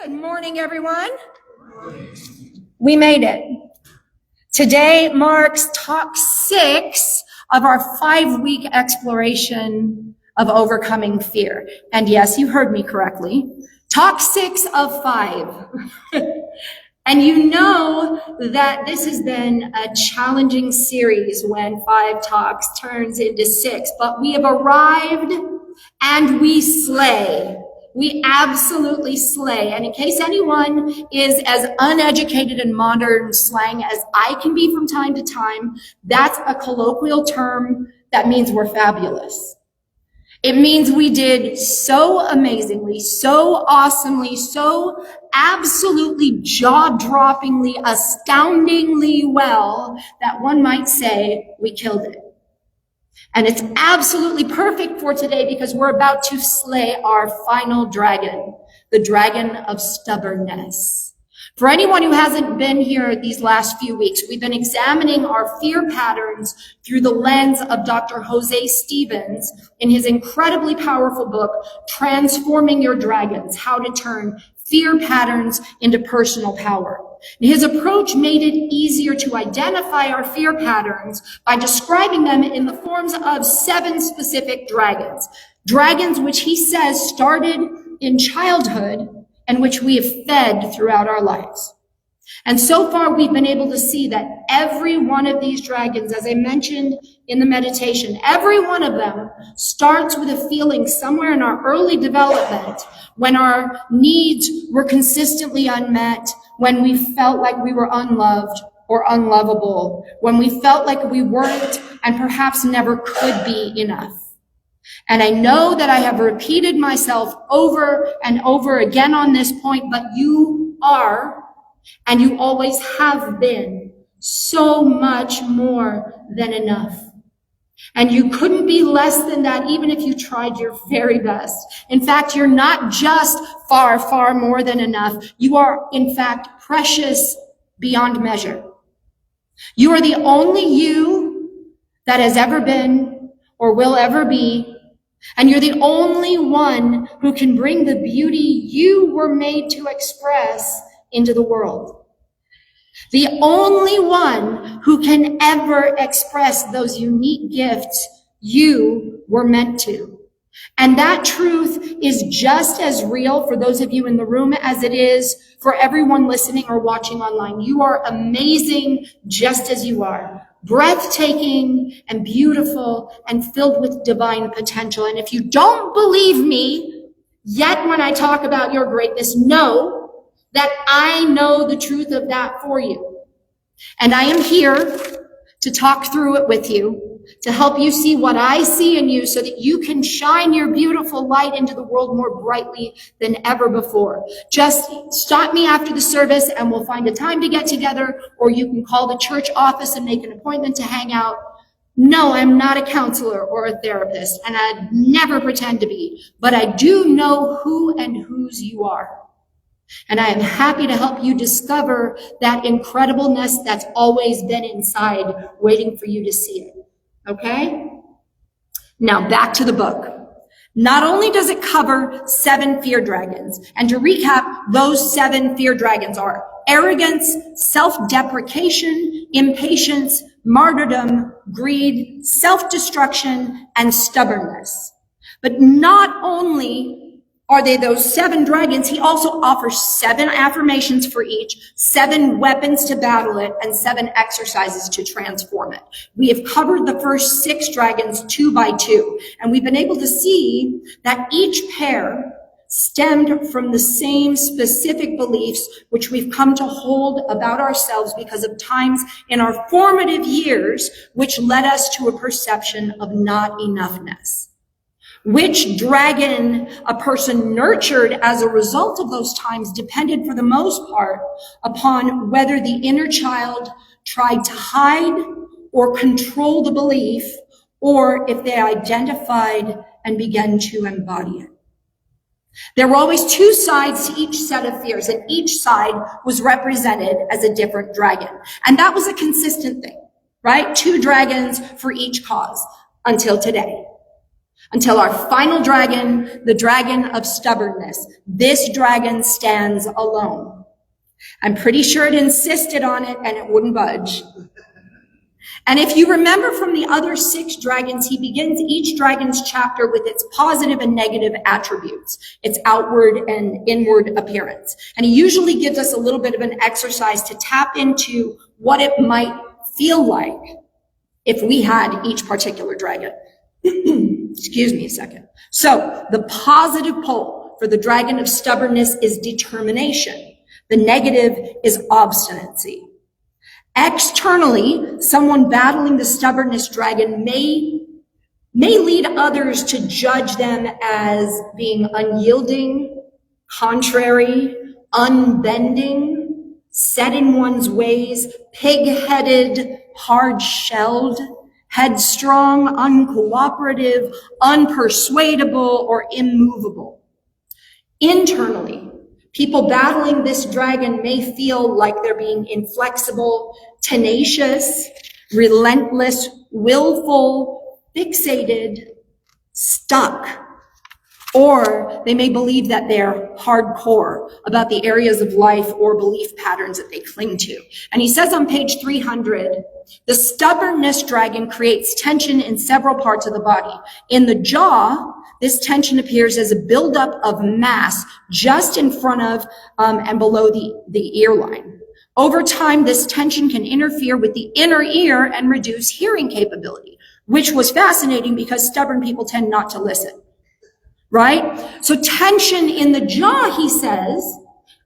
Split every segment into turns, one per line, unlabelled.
Good morning, everyone. We made it. Today marks talk 6 of our 5-week exploration of overcoming fear. And yes, you heard me correctly. Talk 6 of 5. And you know that this has been a challenging series when 5 talks turns into 6, but we have arrived and we slay. We absolutely slay. And in case anyone is as uneducated in modern slang as I can be from time to time, that's a colloquial term that means we're fabulous. It means we did so amazingly, so awesomely, so absolutely jaw-droppingly, astoundingly well that one might say we killed it. And it's absolutely perfect for today because we're about to slay our final dragon, the dragon of stubbornness. For anyone who hasn't been here these last few weeks, we've been examining our fear patterns through the lens of Dr. Jose Stevens in his incredibly powerful book, Transforming Your Dragons: How to Turn Fear Patterns into Personal Power. His approach made it easier to identify our fear patterns by describing them in the forms of 7 specific dragons. Dragons which he says started in childhood and which we have fed throughout our lives. And so far we've been able to see that every one of these dragons, as I mentioned in the meditation, every one of them starts with a feeling somewhere in our early development when our needs were consistently unmet, when we felt like we were unloved or unlovable, when we felt like we weren't and perhaps never could be enough. And I know that I have repeated myself over and over again on this point, but you are, and you always have been, so much more than enough. And you couldn't be less than that even if you tried your very best. In fact, you're not just far, far more than enough. You are, in fact, precious beyond measure. You are the only you that has ever been or will ever be. And you're the only one who can bring the beauty you were made to express into the world. The only one who can ever express those unique gifts you were meant to. And that truth is just as real for those of you in the room as it is for everyone listening or watching online. You are amazing just as you are. Breathtaking and beautiful and filled with divine potential. And if you don't believe me yet when I talk about your greatness, know that I know the truth of that for you. And I am here to talk through it with you, to help you see what I see in you so that you can shine your beautiful light into the world more brightly than ever before. Just stop me after the service and we'll find a time to get together, or you can call the church office and make an appointment to hang out. No, I'm not a counselor or a therapist, and I'd never pretend to be, but I do know who and whose you are. And I am happy to help you discover that incredibleness that's always been inside, waiting for you to see it. Okay? Now back to the book. Not only does it cover 7 fear dragons, and to recap, those 7 fear dragons are arrogance, self-deprecation, impatience, martyrdom, greed, self-destruction, and stubbornness. But not only are they those 7 dragons, he also offers 7 affirmations for each, 7 weapons to battle it, and 7 exercises to transform it. We have covered the first 6 dragons 2 by 2, and we've been able to see that each pair stemmed from the same specific beliefs which we've come to hold about ourselves because of times in our formative years which led us to a perception of not enoughness. Which dragon a person nurtured as a result of those times depended for the most part upon whether the inner child tried to hide or control the belief, or if they identified and began to embody it. There were always 2 sides to each set of fears, and each side was represented as a different dragon. And that was a consistent thing, right? 2 dragons for each cause until today. until our final dragon, the dragon of stubbornness. This dragon stands alone. I'm pretty sure it insisted on it and it wouldn't budge. And if you remember from the other 6 dragons, he begins each dragon's chapter with its positive and negative attributes, its outward and inward appearance. And he usually gives us a little bit of an exercise to tap into what it might feel like if we had each particular dragon. Excuse me a second. So the positive pole for the dragon of stubbornness is determination. The negative is obstinacy. Externally, someone battling the stubbornness dragon may lead others to judge them as being unyielding, contrary, unbending, set in one's ways, pig-headed, hard-shelled, headstrong, uncooperative, unpersuadable, or immovable. Internally, people battling this dragon may feel like they're being inflexible, tenacious, relentless, willful, fixated, stuck. Or they may believe that they're hardcore about the areas of life or belief patterns that they cling to. And he says on page 300, the stubbornness dragon creates tension in several parts of the body. In the jaw, this tension appears as a buildup of mass just in front of and below the ear line. Over time, this tension can interfere with the inner ear and reduce hearing capability, which was fascinating because stubborn people tend not to listen, right? So tension in the jaw, he says,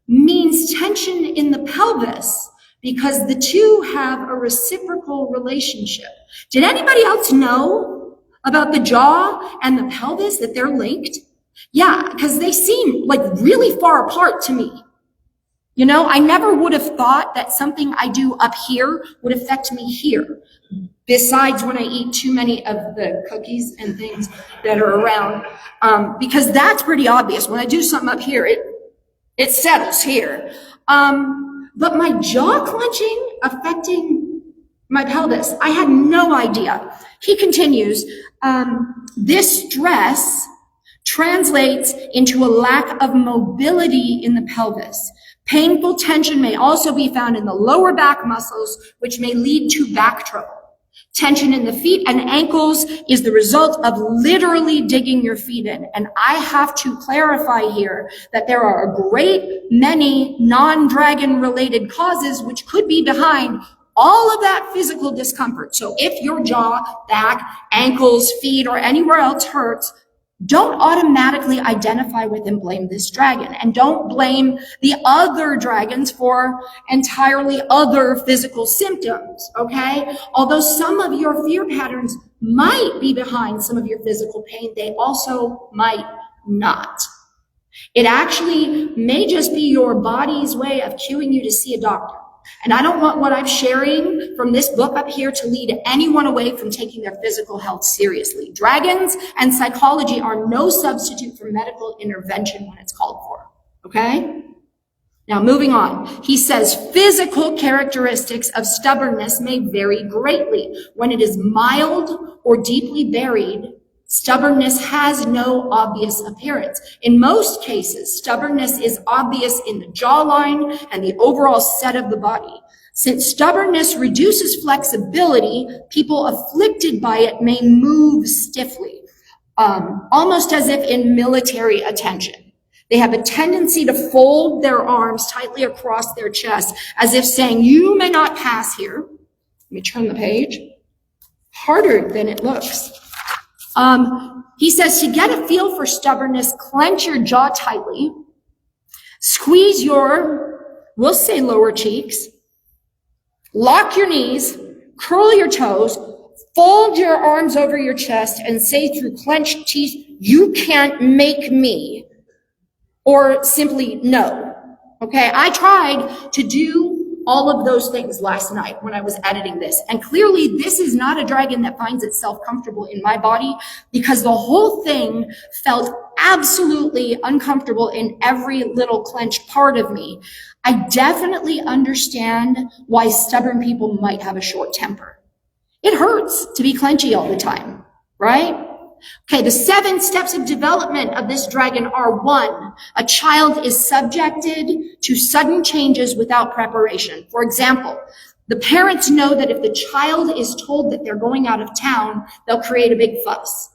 means tension in the pelvis because the two have a reciprocal relationship. Did anybody else know about the jaw and the pelvis, that they're linked? Yeah, because they seem like really far apart to me. You know, I never would have thought that something I do up here would affect me here. Besides when I eat too many of the cookies and things that are around, because that's pretty obvious. When I do something up here, it settles here. But my jaw clenching affecting my pelvis, I had no idea. He continues, this stress translates into a lack of mobility in the pelvis. Painful tension may also be found in the lower back muscles, which may lead to back trouble. Tension in the feet and ankles is the result of literally digging your feet in. And I have to clarify here that there are a great many non-dragon related causes which could be behind all of that physical discomfort. So if your jaw, back, ankles, feet, or anywhere else hurts, don't automatically identify with and blame this dragon. And don't blame the other dragons for entirely other physical symptoms, okay? Although some of your fear patterns might be behind some of your physical pain, they also might not. It actually may just be your body's way of cueing you to see a doctor. And I don't want what I'm sharing from this book up here to lead anyone away from taking their physical health seriously. Dragons and psychology are no substitute for medical intervention when it's called for, okay? Now, moving on. He says physical characteristics of stubbornness may vary greatly. When it is mild or deeply buried, stubbornness has no obvious appearance. In most cases, stubbornness is obvious in the jawline and the overall set of the body. Since stubbornness reduces flexibility, people afflicted by it may move stiffly, almost as if in military attention. They have a tendency to fold their arms tightly across their chest, as if saying, "You may not pass here." Let me turn the page. Harder than it looks. He says to get a feel for stubbornness, clench your jaw tightly, squeeze your, we'll say lower cheeks, lock your knees, curl your toes, fold your arms over your chest, and say through clenched teeth, "You can't make me," or simply no. Okay, I tried to do all of those things last night when I was editing this. And clearly this is not a dragon that finds itself comfortable in my body, because the whole thing felt absolutely uncomfortable in every little clenched part of me. I definitely understand why stubborn people might have a short temper. It hurts to be clenchy all the time, right? Okay, the 7 steps of development of this dragon are: 1, a child is subjected to sudden changes without preparation. For example, the parents know that if the child is told that they're going out of town, they'll create a big fuss.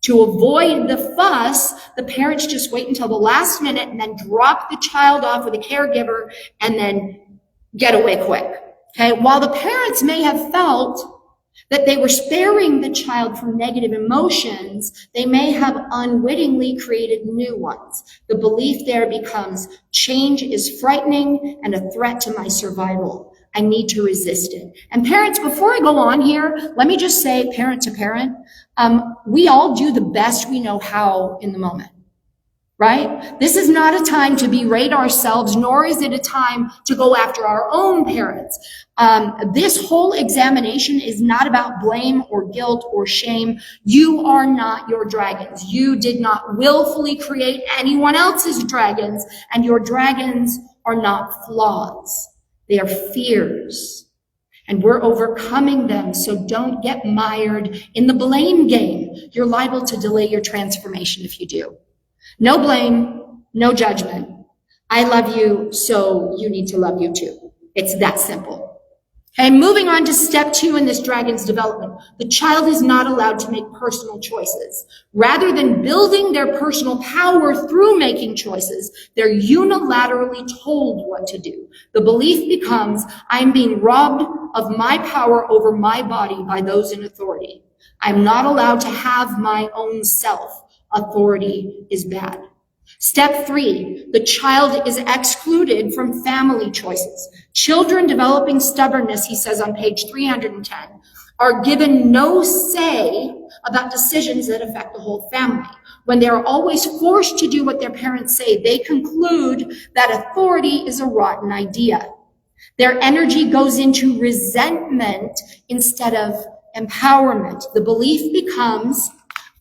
To avoid the fuss, the parents just wait until the last minute and then drop the child off with a caregiver and then get away quick. Okay, while the parents may have felt that they were sparing the child from negative emotions, they may have unwittingly created new ones. The belief there becomes, change is frightening and a threat to my survival. I need to resist it. And parents, before I go on here, let me just say, parent to parent, we all do the best we know how in the moment, right? This is not a time to berate ourselves, nor is it a time to go after our own parents. This whole examination is not about blame or guilt or shame. You are not your dragons. You did not willfully create anyone else's dragons, and your dragons are not flaws. They are fears, and we're overcoming them. So don't get mired in the blame game. You're liable to delay your transformation if you do. No blame, no judgment. I love you, so you need to love you too. It's that simple. Okay, moving on to step 2 in this dragon's development. The child is not allowed to make personal choices. Rather than building their personal power through making choices, they're unilaterally told what to do. The belief becomes, I'm being robbed of my power over my body by those in authority. I'm not allowed to have my own self. Authority is bad. Step 3, the child is excluded from family choices. Children developing stubbornness, he says on page 310, are given no say about decisions that affect the whole family. When they are always forced to do what their parents say, they conclude that authority is a rotten idea. Their energy goes into resentment instead of empowerment. The belief becomes,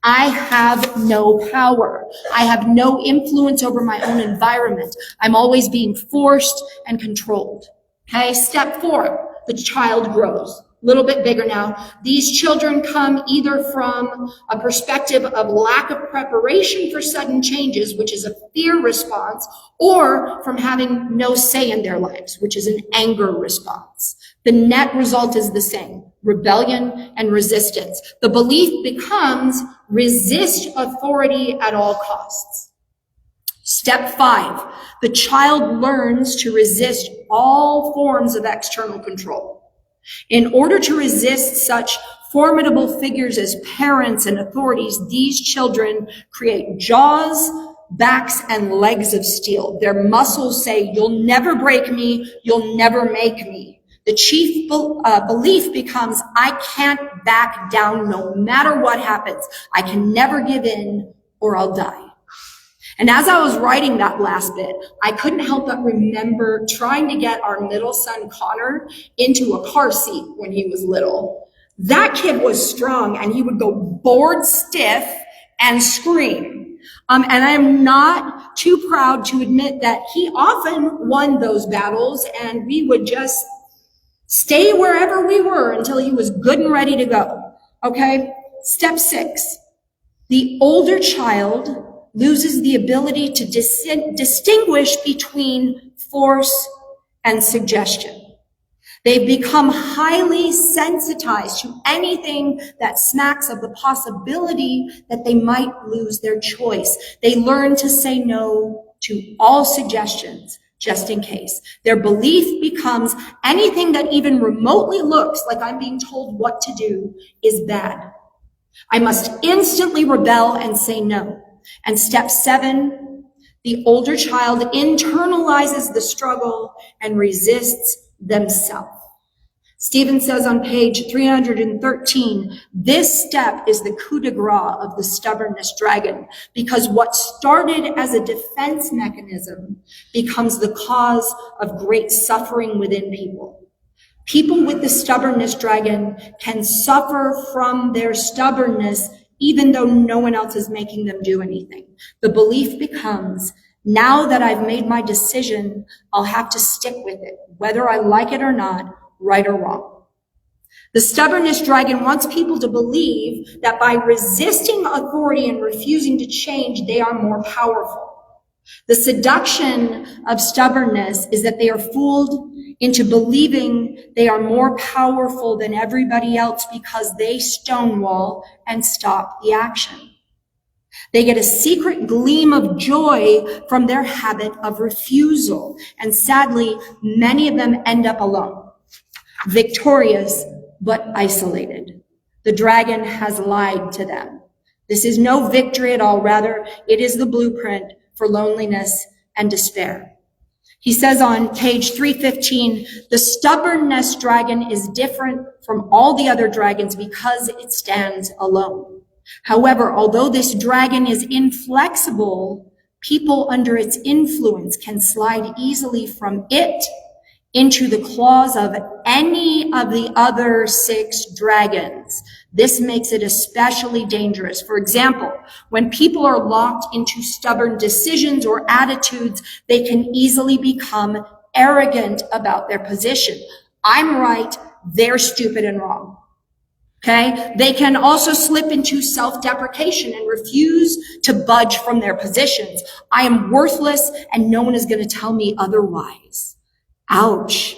I have no power. I have no influence over my own environment. I'm always being forced and controlled. Okay, step 4, the child grows. A little bit bigger now. These children come either from a perspective of lack of preparation for sudden changes, which is a fear response, or from having no say in their lives, which is an anger response. The net result is the same: rebellion and resistance. The belief becomes, resist authority at all costs. Step 5, the child learns to resist all forms of external control. In order to resist such formidable figures as parents and authorities, these children create jaws, backs, and legs of steel. Their muscles say, you'll never break me, you'll never make me. The chief belief becomes, I can't back down no matter what happens. I can never give in or I'll die. And as I was writing that last bit, I couldn't help but remember trying to get our middle son, Connor, into a car seat when he was little. That kid was strong, and he would go bored stiff and scream. And I am not too proud to admit that he often won those battles, and we would just stay wherever we were until he was good and ready to go. Okay? Step 6, the older child loses the ability to distinguish between force and suggestion. They've become highly sensitized to anything that smacks of the possibility that they might lose their choice. They learn to say no to all suggestions, just in case. Their belief becomes, anything that even remotely looks like I'm being told what to do is bad. I must instantly rebel and say no. And step 7, the older child internalizes the struggle and resists themselves. Stephen says on page 313, this step is the coup de grace of the stubbornness dragon, because what started as a defense mechanism becomes the cause of great suffering within people. People with the stubbornness dragon can suffer from their stubbornness even though no one else is making them do anything. The belief becomes, now that I've made my decision, I'll have to stick with it, whether I like it or not, right or wrong. The stubbornness dragon wants people to believe that by resisting authority and refusing to change, they are more powerful. The seduction of stubbornness is that they are fooled into believing they are more powerful than everybody else because they stonewall and stop the action. They get a secret gleam of joy from their habit of refusal. And sadly, many of them end up alone, victorious, but isolated. The dragon has lied to them. This is no victory at all. Rather, it is the blueprint for loneliness and despair. He says on page 315, the stubbornness dragon is different from all the other dragons because it stands alone. However, although this dragon is inflexible, people under its influence can slide easily from it into the claws of any of the other 6 dragons. This makes it especially dangerous. For example, when people are locked into stubborn decisions or attitudes, they can easily become arrogant about their position. I'm right, they're stupid and wrong. Okay? They can also slip into self-deprecation and refuse to budge from their positions. I am worthless and no one is going to tell me otherwise. Ouch.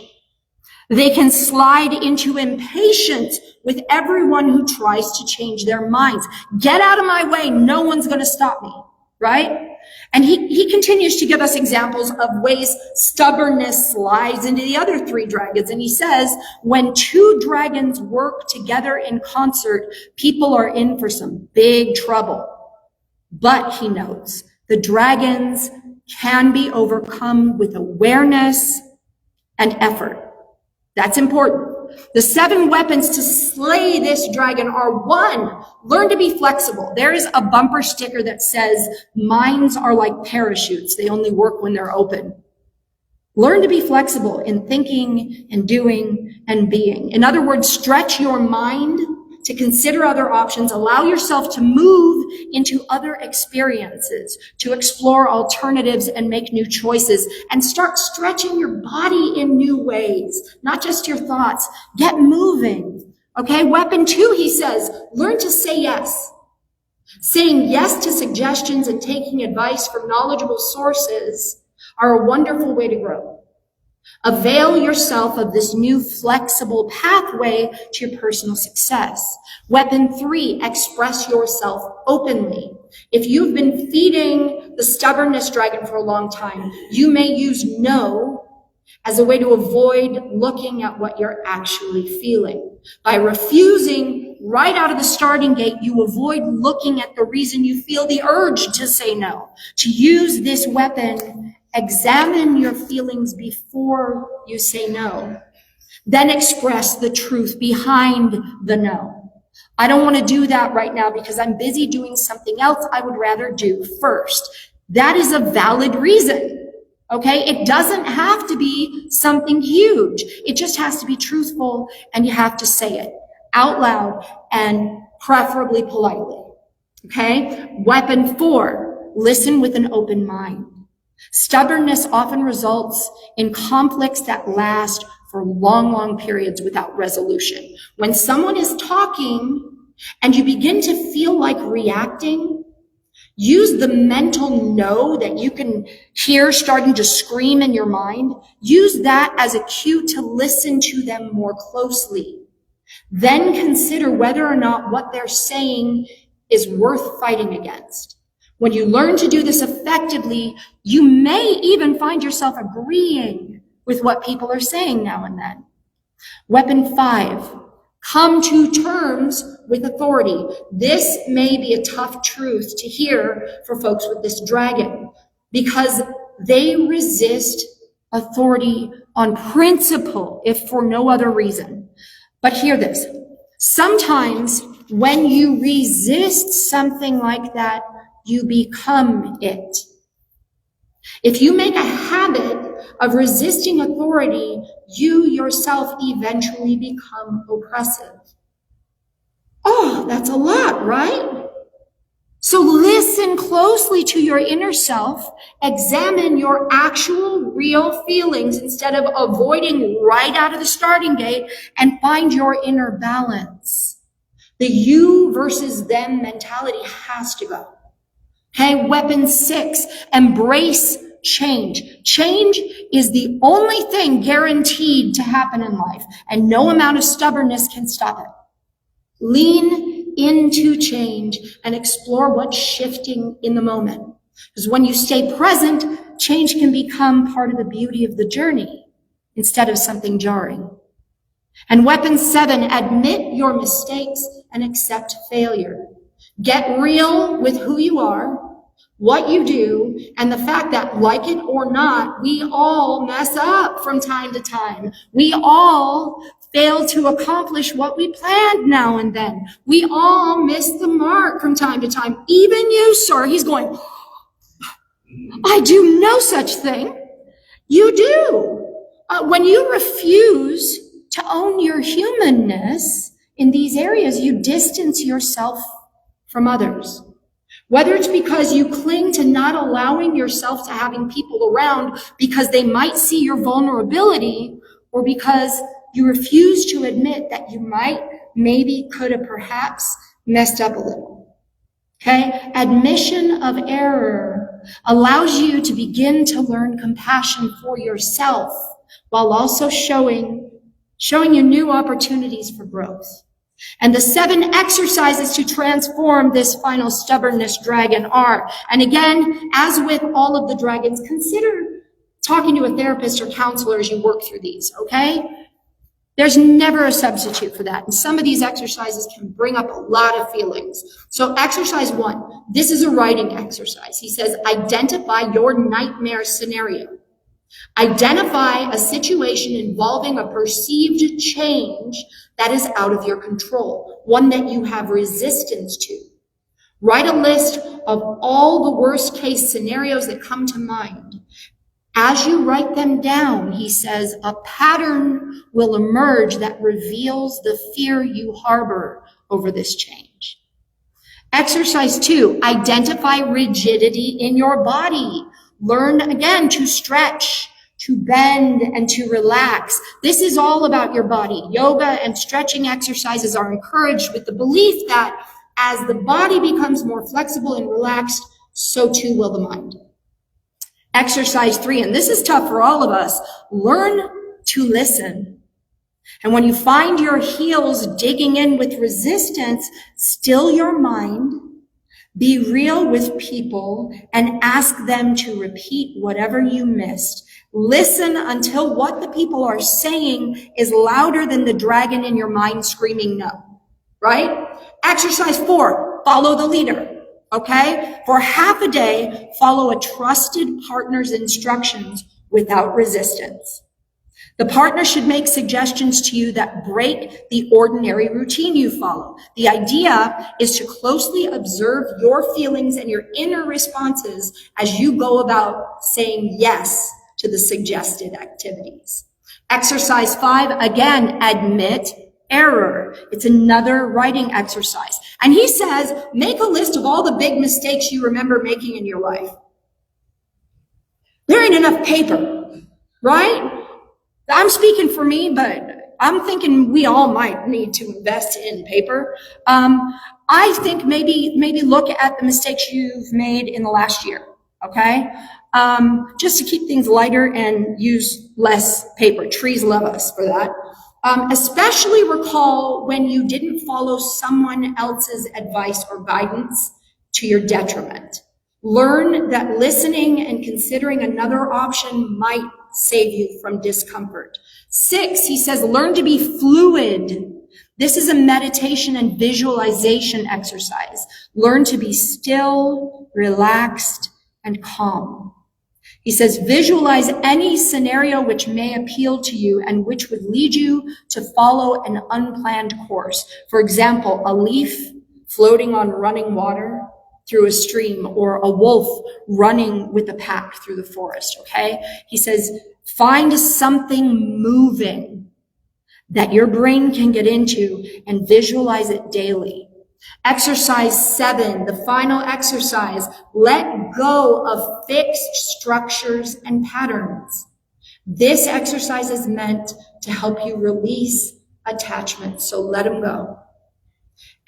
They can slide into impatience with everyone who tries to change their minds. Get out of my way. No one's going to stop me. Right? And he continues to give us examples of ways stubbornness slides into the other 3 dragons. And he says, when 2 dragons work together in concert, people are in for some big trouble. But, he notes, the dragons can be overcome with awareness and effort. That's important. The 7 weapons to slay this dragon are: 1, learn to be flexible. There is a bumper sticker that says, minds are like parachutes. They only work when they're open. Learn to be flexible in thinking and doing and being. In other words, stretch your mind to consider other options, allow yourself to move into other experiences, to explore alternatives and make new choices, and start stretching your body in new ways, not just your thoughts. Get moving. Okay, weapon 2, he says, learn to say yes. Saying yes to suggestions and taking advice from knowledgeable sources are a wonderful way to grow. Avail yourself of this new flexible pathway to your personal success. Weapon 3, express yourself openly. If you've been feeding the stubbornness dragon for a long time, you may use no as a way to avoid looking at what you're actually feeling. By refusing right out of the starting gate, you avoid looking at the reason you feel the urge to say no. To use this weapon, examine your feelings before you say no. Then express the truth behind the no. I don't want to do that right now because I'm busy doing something else I would rather do first. That is a valid reason. Okay? It doesn't have to be something huge. It just has to be truthful, and you have to say it out loud and preferably politely. Okay? Weapon 4, listen with an open mind. Stubbornness often results in conflicts that last for long, long periods without resolution. When someone is talking and you begin to feel like reacting, use the mental no that you can hear starting to scream in your mind. Use that as a cue to listen to them more closely. Then consider whether or not what they're saying is worth fighting against. When you learn to do this effectively, you may even find yourself agreeing with what people are saying now and then. Weapon 5, come to terms with authority. This may be a tough truth to hear for folks with this dragon because they resist authority on principle, if for no other reason. But hear this. Sometimes when you resist something like that, you become it. If you make a habit of resisting authority, you yourself eventually become oppressive. Oh, that's a lot, right? So listen closely to your inner self, examine your actual real feelings instead of avoiding right out of the starting gate, and find your inner balance. The you versus them mentality has to go. Okay, weapon 6, embrace change. Change is the only thing guaranteed to happen in life, and no amount of stubbornness can stop it. Lean into change and explore what's shifting in the moment. Because when you stay present, change can become part of the beauty of the journey instead of something jarring. And weapon 7, admit your mistakes and accept failure. Get real with who you are, what you do, and the fact that, like it or not, we all mess up from time to time. We all fail to accomplish what we planned now and then. We all miss the mark from time to time. Even you, sir. He's going, I do no such thing. You do. When you refuse to own your humanness in these areas, you distance yourself from others. Whether it's because you cling to not allowing yourself to having people around because they might see your vulnerability, or because you refuse to admit that you maybe could have perhaps messed up a little. Okay? Admission of error allows you to begin to learn compassion for yourself while also showing you new opportunities for growth. And the 7 exercises to transform this final stubbornness dragon are, and again, as with all of the dragons, consider talking to a therapist or counselor as you work through these, okay? There's never a substitute for that. And some of these exercises can bring up a lot of feelings. So exercise 1, this is a writing exercise. He says, identify your nightmare scenario. Identify a situation involving a perceived change that is out of your control, one that you have resistance to. Write a list of all the worst case scenarios that come to mind. As you write them down, he says, a pattern will emerge that reveals the fear you harbor over this change. Exercise 2, identify rigidity in your body. Learn again to stretch, to bend, and to relax. This is all about your body. Yoga and stretching exercises are encouraged with the belief that as the body becomes more flexible and relaxed, so too will the mind. Exercise 3, and this is tough for all of us, learn to listen. And when you find your heels digging in with resistance, still your mind, be real with people, and ask them to repeat whatever you missed. Listen until what the people are saying is louder than the dragon in your mind screaming no, right? Exercise 4, follow the leader. Okay? For half a day, follow a trusted partner's instructions without resistance. The partner should make suggestions to you that break the ordinary routine you follow. The idea is to closely observe your feelings and your inner responses as you go about saying yes to the suggested activities. Exercise 5, again, admit error. It's another writing exercise. And he says, make a list of all the big mistakes you remember making in your life. There ain't enough paper, right? I'm speaking for me, but I'm thinking we all might need to invest in paper. I think maybe look at the mistakes you've made in the last year, okay? Just to keep things lighter and use less paper. Trees love us for that. Especially recall when you didn't follow someone else's advice or guidance to your detriment. Learn that listening and considering another option might save you from discomfort. 6, he says, learn to be fluid. This is a meditation and visualization exercise. Learn to be still, relaxed, and calm. He says, visualize any scenario which may appeal to you and which would lead you to follow an unplanned course. For example, a leaf floating on running water through a stream, or a wolf running with a pack through the forest, okay? He says, find something moving that your brain can get into and visualize it daily. Exercise 7, the final exercise, let go of fixed structures and patterns. This exercise is meant to help you release attachment, so let them go.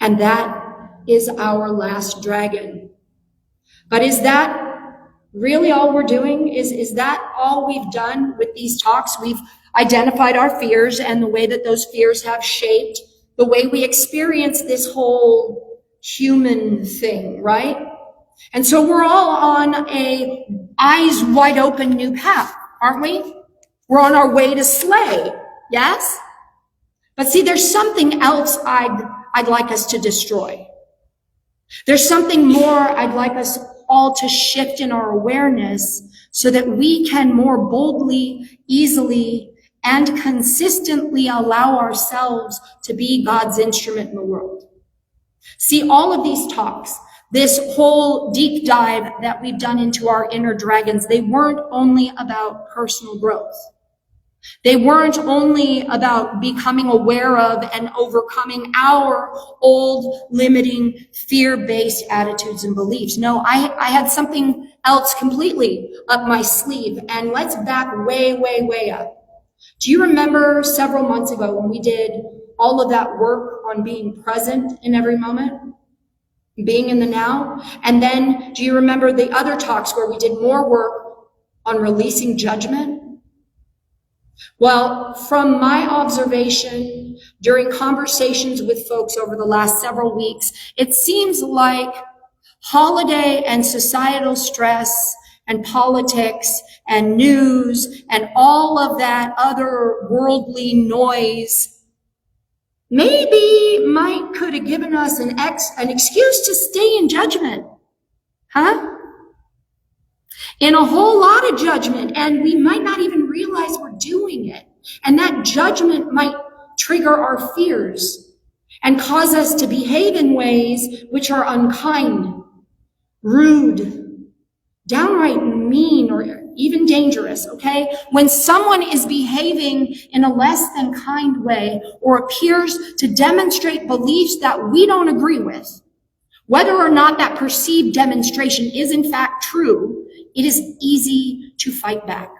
And that is our last dragon. But is that really all we're doing? Is that all we've done with these talks? We've identified our fears and the way that those fears have shaped the way we experience this whole human thing, right? And so we're all on a eyes wide open new path, aren't we? We're on our way to Slaay, yes? But see, there's something else I'd like us to destroy. There's something more I'd like us all to shift in our awareness so that we can more boldly, easily, and consistently allow ourselves to be God's instrument in the world. See, all of these talks, this whole deep dive that we've done into our inner dragons, they weren't only about personal growth. They weren't only about becoming aware of and overcoming our old, limiting, fear-based attitudes and beliefs. No, I had something else completely up my sleeve. And let's back way, way, way up. Do you remember several months ago when we did all of that work on being present in every moment? Being in the now? And then do you remember the other talks where we did more work on releasing judgment? Well, from my observation during conversations with folks over the last several weeks, it seems like holiday and societal stress and politics and news and all of that other worldly noise maybe could have given us an excuse to stay in judgment, huh? In a whole lot of judgment, and we might not even realize we're doing it. And that judgment might trigger our fears and cause us to behave in ways which are unkind, rude, downright mean, or even dangerous, okay? When someone is behaving in a less than kind way or appears to demonstrate beliefs that we don't agree with, whether or not that perceived demonstration is in fact true, it is easy to fight back,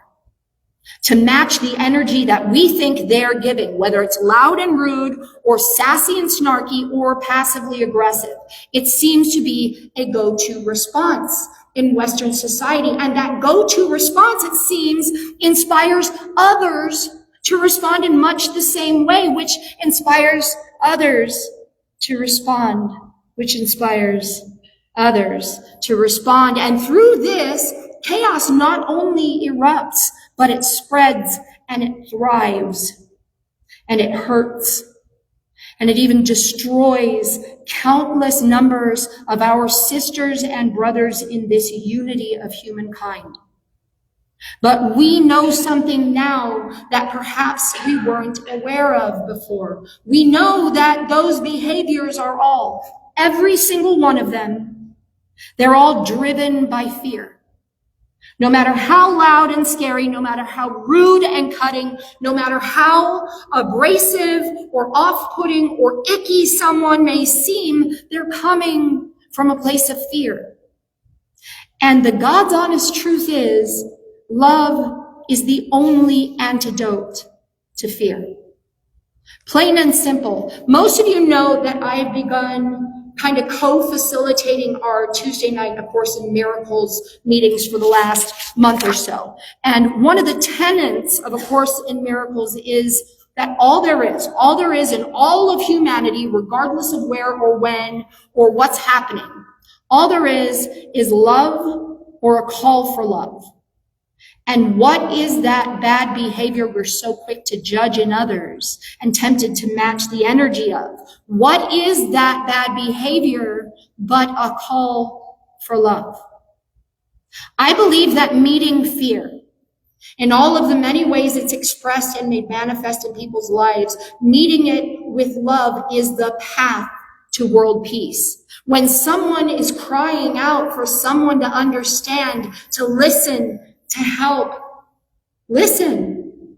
to match the energy that we think they're giving, whether it's loud and rude or sassy and snarky or passively aggressive. It seems to be a go-to response in Western society. And that go-to response, it seems, inspires others to respond in much the same way, which inspires others to respond, which inspires others to respond. And through this, chaos not only erupts, but it spreads and it thrives and it hurts and it even destroys countless numbers of our sisters and brothers in this unity of humankind. But we know something now that perhaps we weren't aware of before. We know that those behaviors are all, every single one of them, they're all driven by fear. No matter how loud and scary, no matter how rude and cutting, no matter how abrasive or off-putting or icky someone may seem, they're coming from a place of fear. And the God's honest truth is, love is the only antidote to fear. Plain and simple. Most of you know that I have begun kind of co-facilitating our Tuesday night, of course, in Miracles meetings for the last month or so. And one of the tenets of A Course in Miracles is that all there is in all of humanity, regardless of where or when or what's happening, all there is love or a call for love. And what is that bad behavior we're so quick to judge in others and tempted to match the energy of? What is that bad behavior but a call for love? I believe that meeting fear in all of the many ways it's expressed and made manifest in people's lives, meeting it with love is the path to world peace. When someone is crying out for someone to understand, to listen, to help, listen,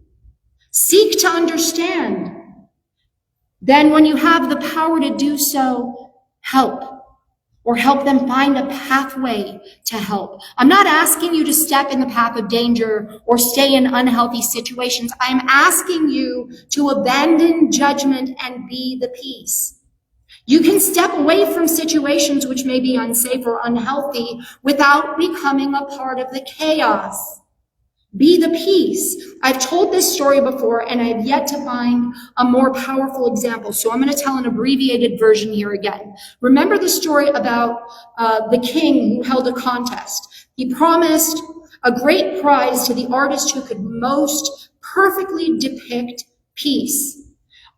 seek to understand. Then when you have the power to do so, help, or help them find a pathway to help. I'm not asking you to step in the path of danger or stay in unhealthy situations. I'm asking you to abandon judgment and be the peace. You can step away from situations which may be unsafe or unhealthy without becoming a part of the chaos. Be the peace. I've told this story before, and I've yet to find a more powerful example. So I'm going to tell an abbreviated version here again. Remember the story about the king who held a contest. He promised a great prize to the artist who could most perfectly depict peace.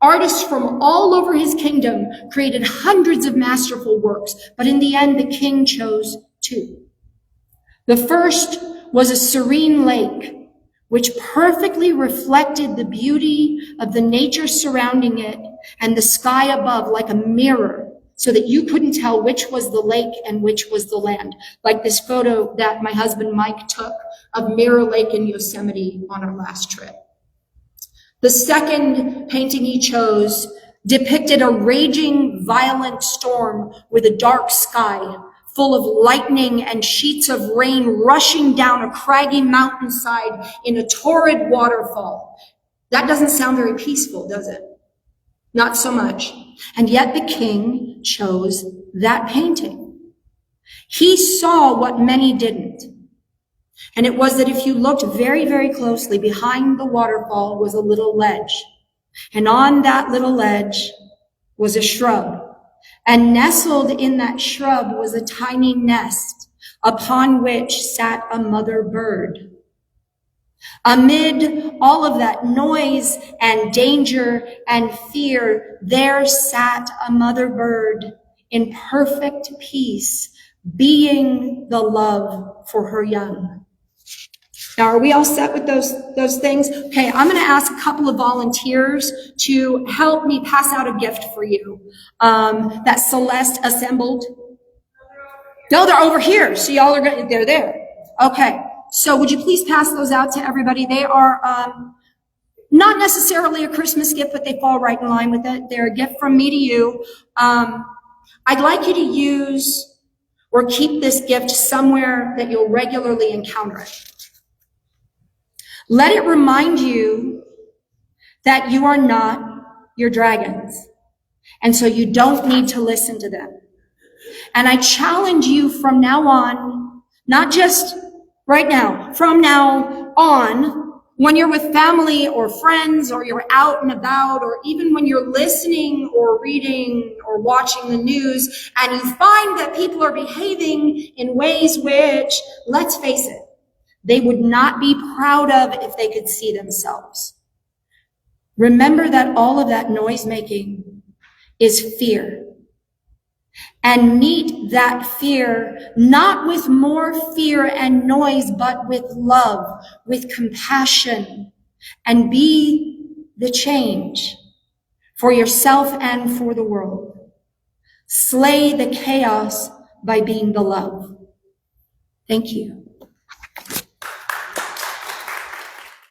Artists from all over his kingdom created hundreds of masterful works, but in the end, the king chose two. The first was a serene lake, which perfectly reflected the beauty of the nature surrounding it and the sky above like a mirror, so that you couldn't tell which was the lake and which was the land. Like this photo that my husband Mike took of Mirror Lake in Yosemite on our last trip. The second painting he chose depicted a raging, violent storm with a dark sky, full of lightning and sheets of rain rushing down a craggy mountainside in a torrid waterfall. That doesn't sound very peaceful, does it? Not so much. And yet the king chose that painting. He saw what many didn't. And it was that if you looked very, very closely, behind the waterfall was a little ledge. And on that little ledge was a shrub. And nestled in that shrub was a tiny nest upon which sat a mother bird. Amid all of that noise and danger and fear, there sat a mother bird in perfect peace, being the love for her young. Now, are we all set with those things? Okay, I'm going to ask a couple of volunteers to help me pass out a gift for you that Celeste assembled. No, they're over here. So y'all are going. They're there. Okay. So would you please pass those out to everybody? They are not necessarily a Christmas gift, but they fall right in line with it. They're a gift from me to you. I'd like you to use or keep this gift somewhere that you'll regularly encounter it. Let it remind you that you are not your dragons, and so you don't need to listen to them. And I challenge you from now on, not just right now, from now on, when you're with family or friends, or you're out and about, or even when you're listening or reading or watching the news, and you find that people are behaving in ways which, let's face it, they would not be proud of if they could see themselves. Remember that all of that noise making is fear. And meet that fear not with more fear and noise, but with love, with compassion, and be the change for yourself and for the world. Slay the chaos by being the love. Thank you.